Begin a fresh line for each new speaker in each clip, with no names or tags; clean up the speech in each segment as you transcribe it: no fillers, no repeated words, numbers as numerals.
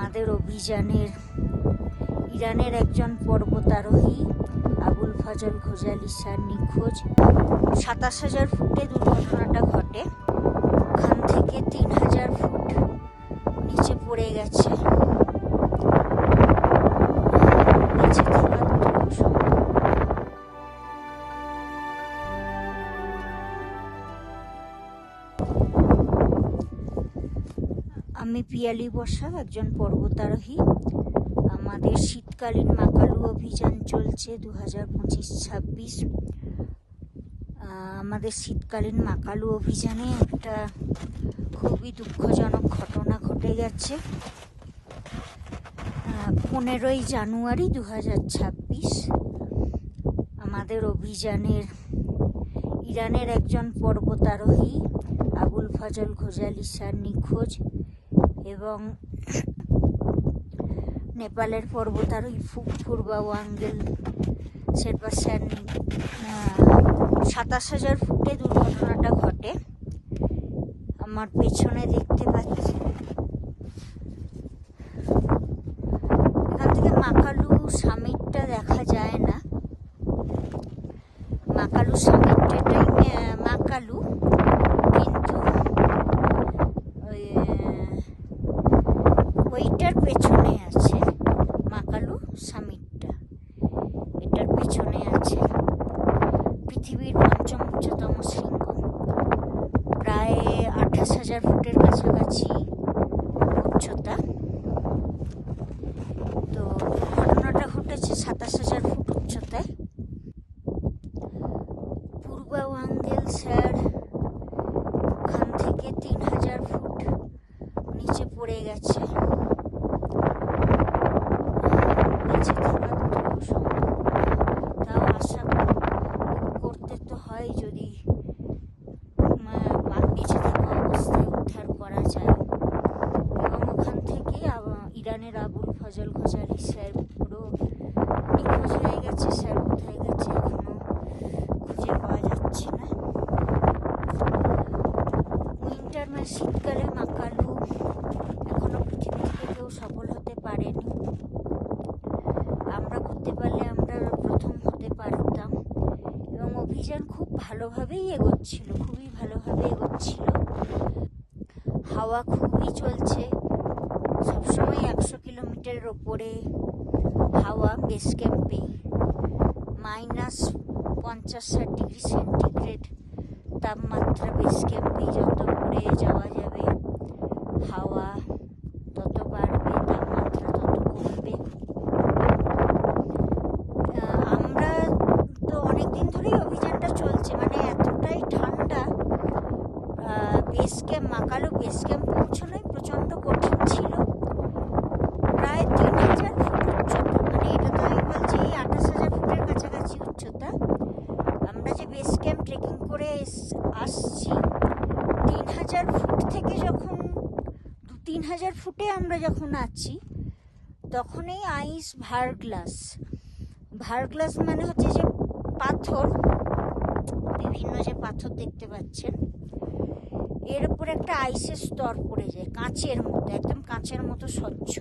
আমাদের অভিযানের ইরানের একজন পর্বতারোহী আবুল ফজল ঘোজালি স্যার নিখোঁজ। ২৭,০০০ ফুটে দুর্ঘটনাটা ঘটে। ওখান থেকে ৩,০০০ ফুট নিচে পড়ে গেছে। বেঁচে থাকার তো সম্ভব না। আমি পিয়ালি বসা, একজন পর্বতারোহী। আমাদের শীতকালীন মাকালু অভিযান চলছে ২০২৫-২৬। আমাদের শীতকালীন মাকালু অভিযানে একটা খুবই দুঃখজনক ঘটনা ঘটে গেছে। ১৫ই জানুয়ারি ২০২৬ আমাদের অভিযানের ইরানের একজন পর্বতারোহী আবুল ফজল ঘোজালি স্যার নিখোঁজ এবং নেপালের পর্বতারোহী পূর্বা ওয়াঙ্গেল শেরপা স্যার ২৭,০০০ ফুটে দুর্ঘটনাটা ঘটে। আমার পেছনে দেখতে পাচ্ছি, এখান থেকে মাকালু সামিটটা দেখা যায় না। মাকালু সামিটটাই মাকালু, কিন্তু ওইটার পেছনে আছে মাকালু সামিটটা, এটার পেছনে আছে। পৃথিবীর পঞ্চম উচ্চতম শৃঙ্গ, প্রায় ২৮,০০০ ফুটের কাছাকাছি উচ্চতা। তো ঘটনাটা ঘটেছে ২৭,০০০ ফুট উচ্চতায়। পূর্বা ওয়াঙ্গেল স্যার ওখান থেকে ৩,০০০ ফুট নিচে পড়ে গেছে। বেঁচে থাকার তো সম্ভব না, তাও আশা করতে তো হয় যদি বেঁচে থাকা অবস্থায় উদ্ধার করা যায়। এবং ওখান থেকে ইরানের আবুল ফজল ঘোজালি স্যার পুরো নিখোঁজ হয়ে গেছে। স্যার কোথায় গেছে এখনো খুঁজে পাওয়া যাচ্ছে না। উইন্টার শীতকালে মাকালু এখনো পৃথিবী থেকে কেউ সফল হতে পারেনি। আমরা করতে পারলে আমরা প্রথম হতে পারতাম। এবং অভিযান খুব ভালোভাবেই এগোচ্ছিল, খুবই ভালোভাবে এগোচ্ছিল। হাওয়া খুবই চলছে, সবসময় ১০০ কিলোমিটারের ওপরে হাওয়া। বেস ক্যাম্পে -৫০-৬০ ডিগ্রি সেন্টিগ্রেড তাপমাত্রা। বেস ক্যাম্পে যত উপরে যাওয়া যাবে হাওয়া তত বাড়বে, তাপমাত্রা তত কমবে। আমরা তো অনেকদিন ধরেই অভিযানটা চলছে, মানে এতটাই ঠান্ডা। Base camp Makalu base camp পৌঁছানোই প্রচণ্ড কঠিন ছিল। প্রায় ৩,০০০ ফুট উচ্চতা, মানে এটা তো আমি বলছি ২৮,০০০ ফুটের কাছাকাছি উচ্চতা। আমরা যে বেস ক্যাম্প ট্রেকিং করে আসছি, ৩,০০০ ফুট থেকে যখন ৩,০০০ ফুটে আমরা যখন আছি, তখন এই আইস ভার্গলাস মানে হচ্ছে যে পাথর, বিভিন্ন যে পাথর দেখতে পাচ্ছেন, এর উপর একটা আইসের স্তর পড়ে যায়, কাঁচের মতো, একদম কাঁচের মতো স্বচ্ছ।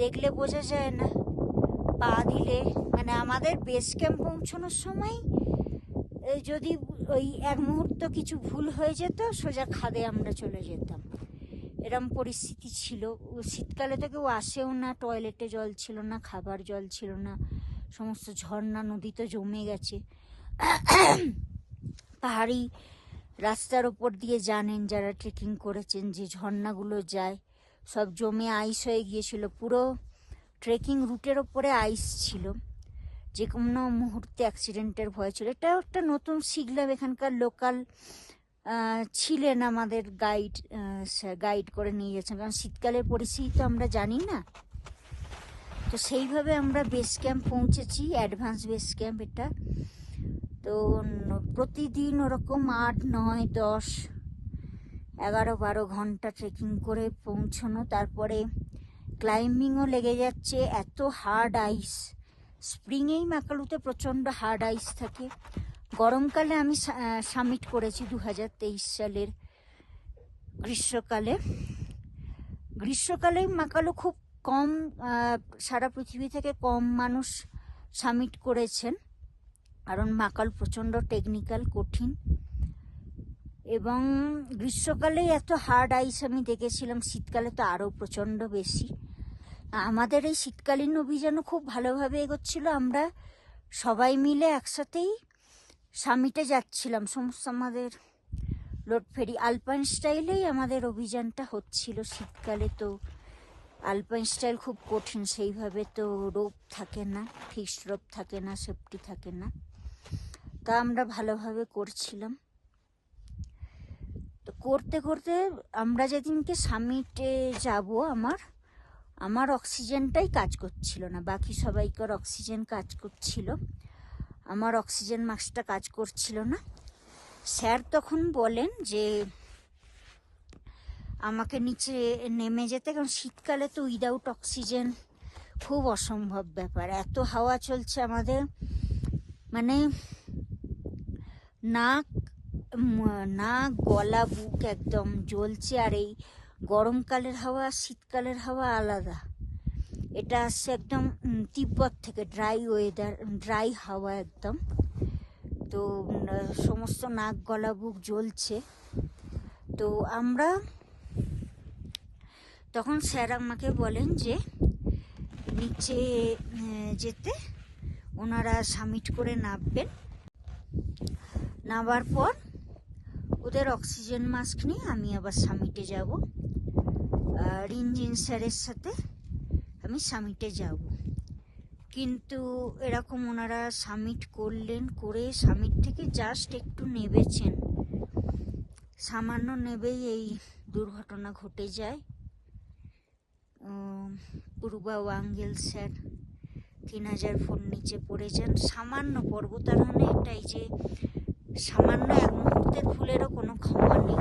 দেখলে বোঝা যায় না, পা দিলে মানে আমাদের বেস ক্যাম্প পৌঁছানোর সময় যদি ওই এক মুহূর্ত কিছু ভুল হয়ে যেত, সোজা খাদে আমরা চলে যেতাম। এরম পরিস্থিতি ছিল। শীতকালে তো কেউ আসেও না, টয়লেটে জল ছিল না, খাবার জল ছিল না, সমস্ত ঝর্ণা নদী তো জমে গেছে। পাহাড়ি রাস্তার ওপর দিয়ে জানেন যারা ট্রেকিং করেছেন, যে ঝর্ণাগুলো যায় সব জমে আইস হয়ে গিয়েছিল। পুরো ট্রেকিং রুটের ওপরে আইস ছিল, যে কোনো মুহূর্তে অ্যাক্সিডেন্টের ভয় ছিল। এটাও একটা নতুন শিখলাম। এখানকার লোকাল ছিলেন আমাদের গাইড করে নিয়ে গেছেন, কারণ শীতকালের পরিস্থিতি তো আমরা জানি না। তো সেইভাবে আমরা বেস ক্যাম্প পৌঁছেছি, অ্যাডভান্স বেস ক্যাম্প এটা। তো প্রতিদিন ওরকম ৮, ৯, ১০, ১১-১২ ঘন্টা ট্রেকিং করে পৌঁছানো। তারপরে ক্লাইম্বিংও লেগে যাচ্ছে, এত হার্ড আইস। স্প্রিংয়েই মাকালুতে প্রচণ্ড হার্ড আইস থাকে। গরমকালে আমি সামিট করেছি ২০২৩ সালের গ্রীষ্মকালে। গ্রীষ্মকালেই মাকালু খুব কম, সারা পৃথিবী থেকে কম মানুষ সামিট করেছেন, কারণ মাকাল প্রচণ্ড টেকনিক্যাল, কঠিন। এবং গ্রীষ্মকালেই এত হার্ড আইস আমি দেখেছিলাম, শীতকালে তো আরও প্রচণ্ড বেশি। আমাদের এই শীতকালীন অভিযানও খুব ভালোভাবে এগোচ্ছিল। আমরা সবাই মিলে একসাথেই সামিটে যাচ্ছিলাম, সমস্ত আমাদের লোড ফেরি আলপাইন স্টাইলেই আমাদের অভিযানটা হচ্ছিল। শীতকালে তো আলপাইন স্টাইল খুব কঠিন, সেইভাবে তো রোপ থাকে না, ফিক্সড রোপ থাকে না, সেফটি থাকে না, তা আমরা ভালোভাবে করছিলাম। তো করতে করতে আমরা যেদিনকে সামিটে যাব, আমার অক্সিজেনটাই কাজ করছিল না, বাকি সবাইকার অক্সিজেন কাজ করছিল, আমার অক্সিজেন মাস্কটা কাজ করছিল না। স্যার তখন বলেন যে আমাকে নিচে নেমে যেতে, কারণ শীতকালে তো উইদাউট অক্সিজেন খুব অসম্ভব ব্যাপার। এত হাওয়া চলছে আমাদের, মানে নাক গলা বুক একদম জ্বলছে। আর এই গরমকালের হাওয়া শীতকালের হাওয়া আলাদা, এটা আসছে একদম তিব্বত থেকে, ড্রাই ওয়েদার, ড্রাই হাওয়া একদম। তো সমস্ত নাক গলা বুক জ্বলছে। তো আমরা তখন স্যার আমাকে বলেন যে নিচে যেতে, ওনারা সামিট করে নামবেন, নামার পর ওদের অক্সিজেন মাস্ক নিয়ে আমি আবার সামিটে যাব, রিঞ্জিন স্যারের সাথে আমি সামিটে যাব। কিন্তু এরকম ওনারা সামিট করলেন, করে সামিট থেকে জাস্ট একটু নেবেছেন, সামান্য নেবেই এই দুর্ঘটনা ঘটে যায়। পূর্বা ওয়াঙ্গেল স্যার 3000 ফুট নিচে পড়ে যান। সামান্য পর্বতারোহণে এটাই যে সামান্য এক মুহূর্তের ভুলেরও কোনো ক্ষমা নেই।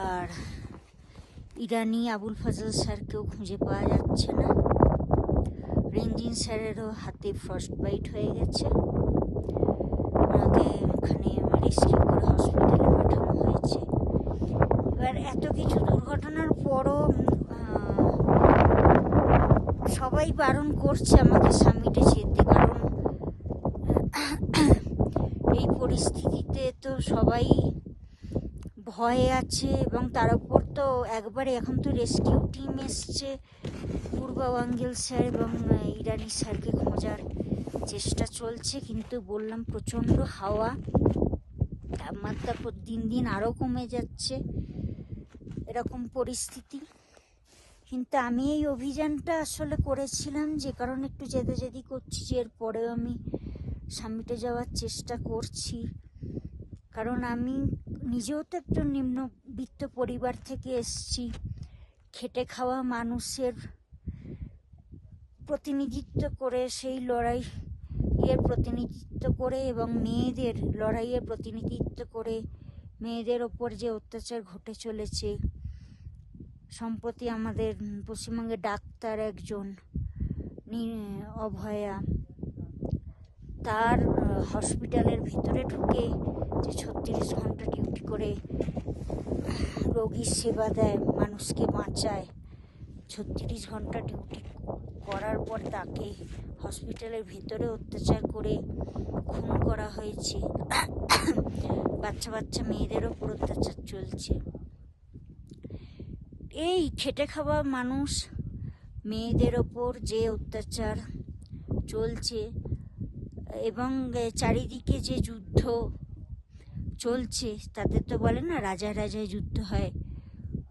আর ইরানি আবুল ফাজল স্যারকেও খুঁজে পাওয়া যাচ্ছে না। রেঞ্জিন স্যারেরও হাতে ফ্রস্ট বাইট হয়ে গেছে, ওনাকে ওখানে রেস্কিউ করে হসপিটালে পাঠানো হয়েছে। এবার এত কিছু দুর্ঘটনার পরও সবাই বারণ করছে আমাকে সামিটে যেতে, কারণ এই পরিস্থিতিতে তো সবাই ভয়ে আছে। এবং তার উপর তো একবারে এখন তো রেস্কিউ টিম এসছে, পূর্বা ওয়াঙ্গেল স্যার এবং ইরানি স্যারকে খোঁজার চেষ্টা চলছে। কিন্তু বললাম প্রচণ্ড হাওয়া, তাপমাত্রা দিন দিন আরও কমে যাচ্ছে, এরকম পরিস্থিতি। কিন্তু আমি এই অভিযানটা আসলে করেছিলাম যে কারণে একটু জেদি করছি, যে এরপরেও আমি সামিটে যাওয়ার চেষ্টা করছি, কারণ আমি নিজেও তো একটু নিম্নবিত্ত পরিবার থেকে এসছি। খেটে খাওয়া মানুষের প্রতিনিধিত্ব করে, সেই লড়াইয়ের প্রতিনিধিত্ব করে এবং মেয়েদের লড়াইয়ের প্রতিনিধিত্ব করে, মেয়েদের ওপর যে অত্যাচার ঘটে চলেছে। সম্প্রতি আমাদের পশ্চিমবঙ্গে ডাক্তার একজন অভয়া, তার হসপিটালের ভিতরে ঢুকে যে 36 ঘন্টা ডিউটি করে রোগীর সেবা দেয়, মানুষকে বাঁচায়, 36 ঘন্টা ডিউটি করার পর তাকে হসপিটালের ভিতরে অত্যাচার করে খুন করা হয়েছে। বাচ্চা বাচ্চা মেয়েদের ওপর অত্যাচার চলছে। এই খেটে খাওয়া মানুষ মেয়েদের ওপর যে অত্যাচার চলছে, এবং চারিদিকে যে যুদ্ধ চলছে, তাদের তো বলে না রাজায় রাজায় যুদ্ধ হয়,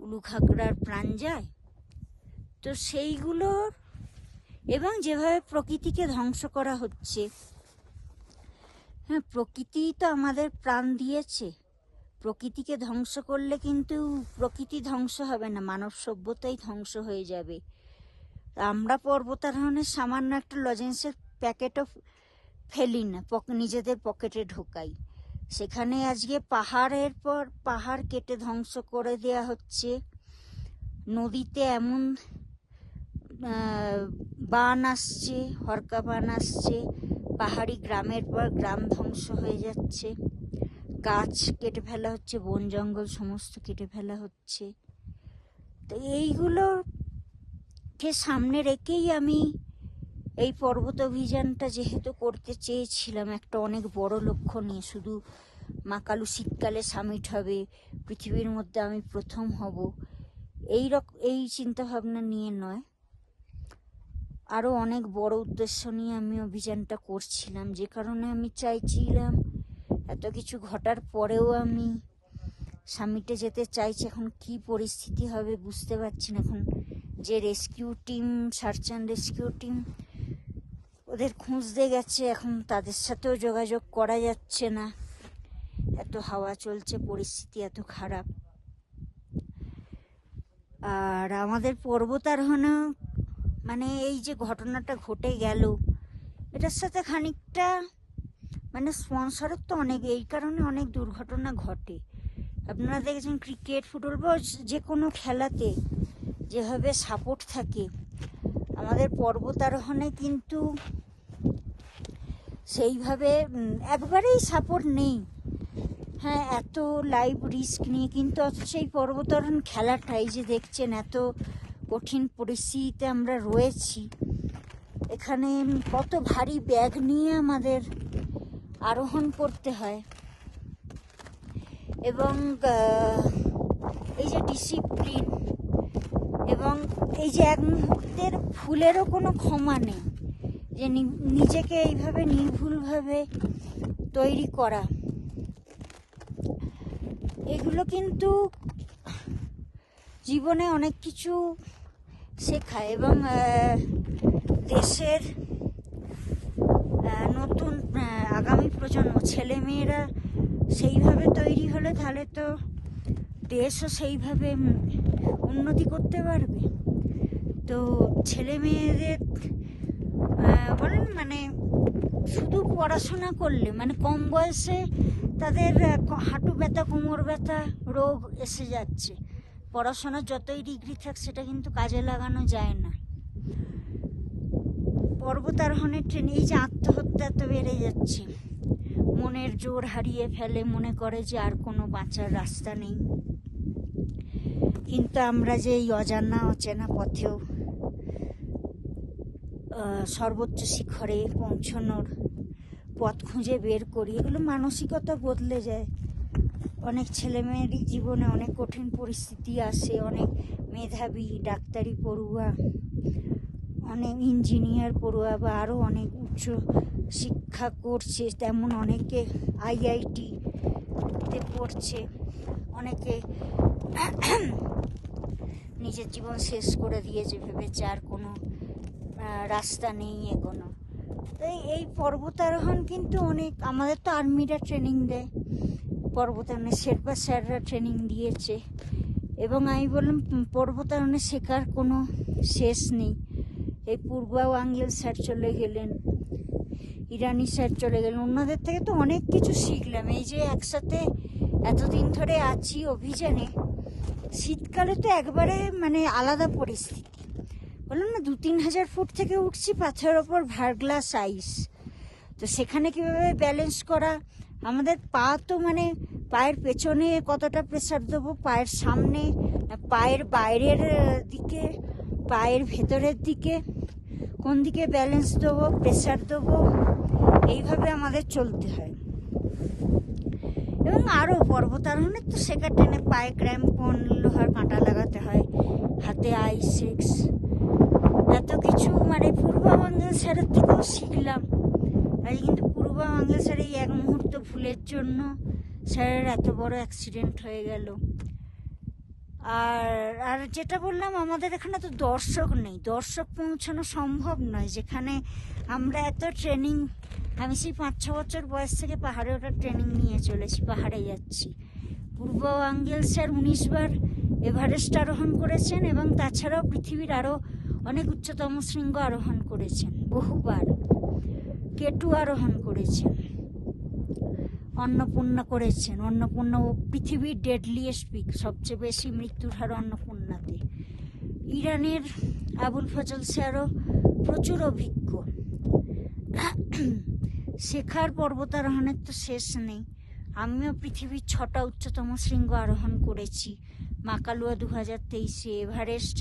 উলুখাগড়ার প্রাণ যায়। তো সেইগুলোর, এবং যেভাবে প্রকৃতিকে ধ্বংস করা হচ্ছে, হ্যাঁ প্রকৃতি তো আমাদের প্রাণ দিয়েছে, প্রকৃতিকে ধ্বংস করলে কিন্তু প্রকৃতি ধ্বংস হবে না, মানব সভ্যতাই ধ্বংস হয়ে যাবে। আমরা পর্বতারোহণের সামান্য একটা লজেন্সের প্যাকেটও ফেলি না, নিজেদের পকেটে ঢোকাই। সেখানে আজকে পাহাড়ের পর পাহাড় কেটে ধ্বংস করে দেয়া হচ্ছে, নদীতে এমন বান আসছে, হরকা বান আসছে, পাহাড়ি গ্রামের পর গ্রাম ধ্বংস হয়ে যাচ্ছে, গাছ কেটে ফেলা হচ্ছে, বন জঙ্গল সমস্ত কেটে ফেলা হচ্ছে। তো এইগুলোকে সামনে রেখেই আমি এই পর্বত অভিযানটা যেহেতু করতে চেয়েছিলাম একটা অনেক বড় লক্ষ্য নিয়ে, শুধু মাকালু শীতকালে সামিট হবে, পৃথিবীর মধ্যে আমি প্রথম হব, এই চিন্তাভাবনা নিয়ে নয়, আরও অনেক বড় উদ্দেশ্য নিয়ে আমি অভিযানটা করছিলাম। যে কারণে আমি চাইছিলাম এত কিছু ঘটার পরেও আমি সামিটে যেতে চাইছি। এখন কি পরিস্থিতি হবে বুঝতে পারছি না। এখন যে rescue team, search and rescue team ওদের খুঁজতে গেছে, এখন তাদের সাথেও যোগাযোগ করা যাচ্ছে না, এত হাওয়া চলছে, পরিস্থিতি এত খারাপ। আর আমাদের পর্বতারোহণে মানে এই যে ঘটনাটা ঘটে গেল, এটার সাথে খানিকটা মানে স্পন্সরের তো অনেক, এই কারণে অনেক দুর্ঘটনা ঘটে। আপনারা দেখেছেন ক্রিকেট, ফুটবল বা যে কোনো খেলাতে যেভাবে সাপোর্ট থাকে, আমাদের পর্বতারোহণে কিন্তু সেইভাবে একবারেই সাপোর্ট নেই। হ্যাঁ, এত লাইভ রিস্ক নিয়ে কিন্তু অথচ এই পর্বতারোহণ খেলাটাই যে দেখছেন, এত কঠিন পরিস্থিতিতে আমরা রয়েছি, এখানে কত ভারী ব্যাগ নিয়ে আমাদের আরোহণ করতে হয়, এবং এই যে ডিসিপ্লিন এবং এই যে এক মুহূর্তের ভুলেরও কোনো ক্ষমা নেই, যে নিজেকে এইভাবে নির্ভুলভাবে তৈরি করা, এগুলো কিন্তু জীবনে অনেক কিছু শেখায়। এবং দেশের নতুন আগামী প্রজন্ম, ছেলেমেয়েরা সেইভাবে তৈরি হলে তাহলে তো দেশও সেইভাবে উন্নতি করতে পারবে। তো ছেলে মেয়েদের বলেন মানে শুধু পড়াশোনা করলে মানে কম বয়সে তাদের হাঁটু ব্যথা, কোমর ব্যথা রোগ এসে যাচ্ছে, পড়াশোনার যতই ডিগ্রি থাক সেটা কিন্তু কাজে লাগানো যায় না। পর্বতারোহণের ট্রেনে এই যে আত্মহত্যা তো বেড়ে যাচ্ছে, মনের জোর হারিয়ে ফেলে, মনে করে যে আর কোনো বাঁচার রাস্তা নেই। কিন্তু আমরা যে এই অচেনা পথেও সর্বোচ্চ শিখরে পৌঁছানোর পথ খুঁজে বের করি, এগুলো মানসিকতা বদলে যায়। অনেক ছেলেমেয়েরই জীবনে অনেক কঠিন পরিস্থিতি আসে, অনেক মেধাবী ডাক্তারি পড়ুয়া, অনেক ইঞ্জিনিয়ার পড়ুয়া বা আরও অনেক উচ্চ শিক্ষা করছে, তেমন অনেকে IIT-তে পড়ছে, অনেকে নিজের জীবন শেষ করে দিয়েছে, ভেবেছে আর কোনো রাস্তা নেই এগোনো। তাই এই পর্বতারোহণ কিন্তু অনেক, আমাদের তো আর্মিরা ট্রেনিং দেয়, পর্বতারোহণে শেরপা স্যাররা ট্রেনিং দিয়েছে, এবং আমি বললাম পর্বতারোহণে শেখার কোনো শেষ নেই। এই পূর্বাঙ্গেল স্যার চলে গেলেন, ইরানি স্যার চলে গেলেন, ওনাদের থেকে তো অনেক কিছু শিখলাম। এই যে একসাথে এতদিন ধরে আছি অভিযানে, শীতকালে তো একবারে মানে আলাদা পরিস্থিতি, বললাম না 2-3 হাজার ফুট থেকে উঠছি, পাথরের ওপর ভার্গ্লাস আইস, তো সেখানে কীভাবে ব্যালেন্স করা, আমাদের পা তো মানে পায়ের পেছনে কতটা প্রেসার দেবো, পায়ের সামনে, পায়ের বাইরের দিকে, পায়ের ভেতরের দিকে, কোন দিকে ব্যালেন্স দেবো, প্রেসার দেবো, এইভাবে আমাদের চলতে হয়। এবং আরও পর্বতারোহণের তো শেখা, ট্রেনে পায়ে ক্র্যাম্পন, লোহার কাঁটা লাগাতে হয়, হাতে I6, এত কিছু মানে পূর্বাঙ্গেল স্যারের থেকেও শিখলাম। আজ কিন্তু পূর্বাঙ্গেল স্যার এই এক মুহূর্ত ভুলের জন্য স্যারের এত বড় অ্যাক্সিডেন্ট হয়ে গেল। আর যেটা বললাম, আমাদের এখানে তো দর্শক নেই, দর্শক পৌঁছানো সম্ভব নয়, যেখানে আমরা এত ট্রেনিং, আমি সেই 5-6 বছর বয়স থেকে পাহাড়ে ওটা ট্রেনিং নিয়ে চলেছি, পাহাড়ে যাচ্ছি। পূর্বাঙ্গেল স্যার 19 বার এভারেস্ট আরোহণ করেছেন, এবং তাছাড়াও পৃথিবীর আরও অনেক উচ্চতম শৃঙ্গ আরোহণ করেছেন, বহুবার K2 আরোহণ করেছেন, অন্নপূর্ণা করেছেন, অন্নপূর্ণা পৃথিবীর ডেডলিয়েস্ট পিক, সবচেয়ে বেশি মৃত্যুর হার অন্নপূর্ণাতে। ইরানের আবুল ফজল স্যারও প্রচুর অভিজ্ঞ। শেখার পর্বতারোহণের তো শেষ নেই। আমিও পৃথিবীর 6টা উচ্চতম শৃঙ্গ আরোহণ করেছি। মাকালুয়া 2023-এ, এভারেস্ট,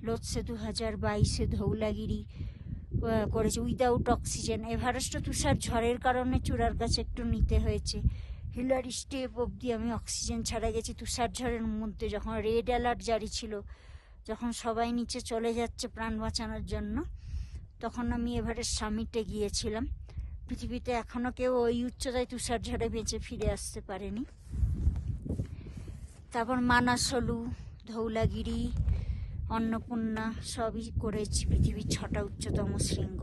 লোৎসে 2022-এ, ধৌলাগিরি করেছি উইদাউট অক্সিজেন। এভারেস্টও তুষার ঝড়ের কারণে চূড়ার কাছে একটু নিতে হয়েছে। হিলারি স্টেপ অবধি আমি অক্সিজেন ছাড়া গেছি তুষার ঝড়ের মধ্যে, যখন রেড অ্যালার্ট জারি ছিল, যখন সবাই নিচে চলে যাচ্ছে প্রাণ বাঁচানোর জন্য, তখন আমি এভারেস্ট সামিটে গিয়েছিলাম। পৃথিবীতে এখনও কেউ ওই উচ্চতায় তুষার ঝড়ে বেঁচে ফিরে আসতে পারেনি। তারপর মানাসলু, ধৌলাগিরি, অন্নপূর্ণা সবই করেছি, পৃথিবীর 6টা উচ্চতম শৃঙ্গ।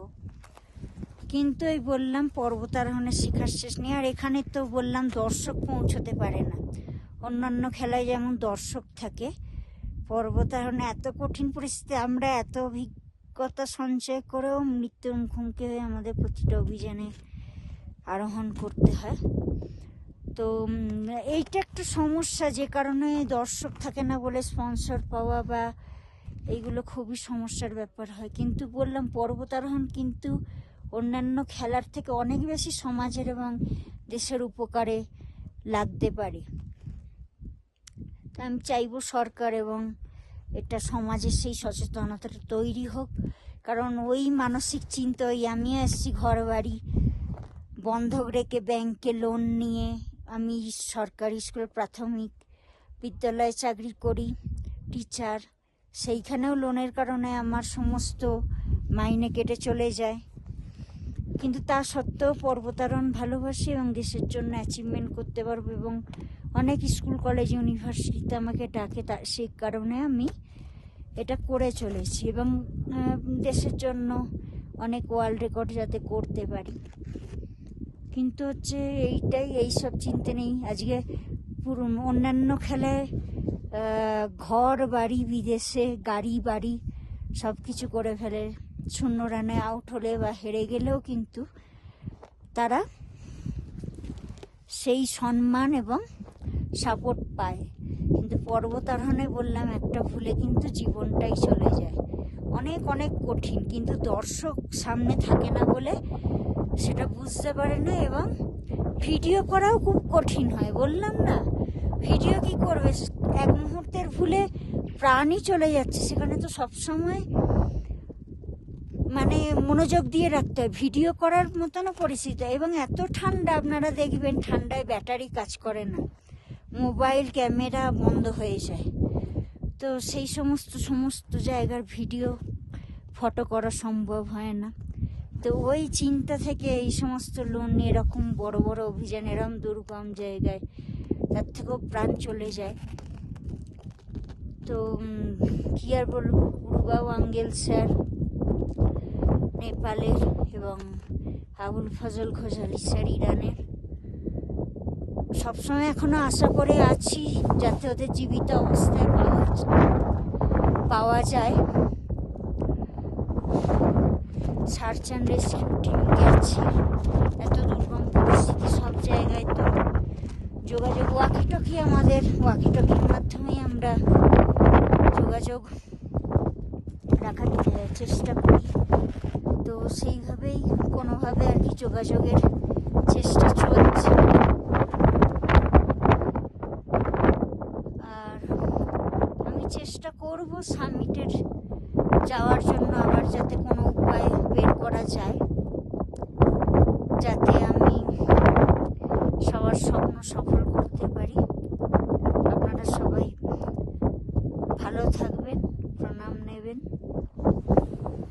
কিন্তু এই বললাম পর্বতারোহণের শিখার শেষ নেই। আর এখানে তো বললাম দর্শক পৌঁছতে পারে না। অন্যান্য খেলায় যেমন দর্শক থাকে, পর্বতারোহণে এত কঠিন পরিস্থিতি, আমরা এত অভিজ্ঞতা সঞ্চয় করেও মৃত্যুর মুখোমুখি হয়ে আমাদের প্রতিটা অভিযানে আরোহণ করতে হয়। তো এইটা একটা সমস্যা, যে কারণে দর্শক থাকে না বলে স্পন্সর পাওয়া বা এইগুলো খুবই সমস্যার ব্যাপার হয়। কিন্তু বললাম পর্বতারোহণ কিন্তু অন্যান্য খেলার থেকে অনেক বেশি সমাজের এবং দেশের উপকারে লাগতে পারে। আমি চাইবো সরকার এবং এটা সমাজের সেই সচেতনতাটা তৈরি হোক, কারণ ওই মানসিক চিন্তা, ওই আমিও এসছি ঘর বাড়ি বন্ধক রেখে ব্যাংকে লোন নিয়ে, আমি সরকারি স্কুল প্রাথমিক বিদ্যালয়ে চাকরি করি, টিচার, সেইখানেও লোনের কারণে আমার সমস্ত মাইনে কেটে চলে যায়। কিন্তু তা সত্ত্বেও পর্বতারোহণ ভালোবাসি এবং দেশের জন্য অ্যাচিভমেন্ট করতে পারবো, এবং অনেক স্কুল কলেজ ইউনিভার্সিটিতে আমাকে ডাকে, সেই কারণে আমি এটা করে চলেছি এবং দেশের জন্য অনেক ওয়ার্ল্ড রেকর্ড যাতে করতে পারি। কিন্তু হচ্ছে এইসব চিন্তা নেই। আজকে পুরো অন্যান্য খেলায় ঘর বাড়ি, বিদেশে গাড়ি বাড়ি সব কিছু করে ফেলে, 0 রানে আউট হলে বা হেরে গেলেও কিন্তু তারা সেই সম্মান এবং সাপোর্ট পায়। কিন্তু পর্বতারোহণে বললাম একটা ভুলে কিন্তু জীবনটাই চলে যায়। অনেক অনেক কঠিন, কিন্তু দর্শক সামনে থাকে না বলে সেটা বুঝতে পারে না, এবং ভিডিও করাও খুব কঠিন হয়। বললাম না, ভিডিও কি করবে, এক মুহূর্তের ভুলে প্রাণই চলে যাচ্ছে। সেখানে তো সবসময় মানে মনোযোগ দিয়ে রাখতে হয়, ভিডিও করার মতনও পরিস্থিতি। এবং এত ঠান্ডা, আপনারা দেখবেন ঠান্ডায় ব্যাটারি কাজ করে না, মোবাইল ক্যামেরা বন্ধ হয়ে যায়। তো সেই সমস্ত জায়গার ভিডিও ফটো করা সম্ভব হয় না। তো ওই চিন্তা থেকে এই সমস্ত লোন নিয়ে এরকম বড় বড় অভিযান, এরকম দুর্গম জায়গায়, তার থেকেও প্রাণ চলে যায়। তো কি আর বলবো, উরুবাও আঙ্গেল স্যার নেপালের এবং আবুল ফজল ঘোষালি স্যার ইরানের, সবসময় এখনো আশা করে আছি যাতে ওদের জীবিত অবস্থায় পাওয়া যায়। সার্চ অ্যান্ড রেস্কিউ টিম গেছে, এত দুর্গম পরিস্থিতি সব জায়গায়। তো যোগাযোগ ওয়াকিটকি, আমাদের ওয়াকিটকির মাধ্যমেই আমরা যোগাযোগ রাখার চেষ্টা করি। তো সেইভাবেই কোনোভাবে আর কি যোগাযোগের চেষ্টা চলছে। আর আমি চেষ্টা করব সামিটের যাওয়ার জন্য আবার যাতে কোনো উপায় বের করা যায়, যাতে আমি সবার স্বপ্ন সফল করতে পারি। আপনারা সবাই ভালো থাকবেন, প্রণাম নেবেন।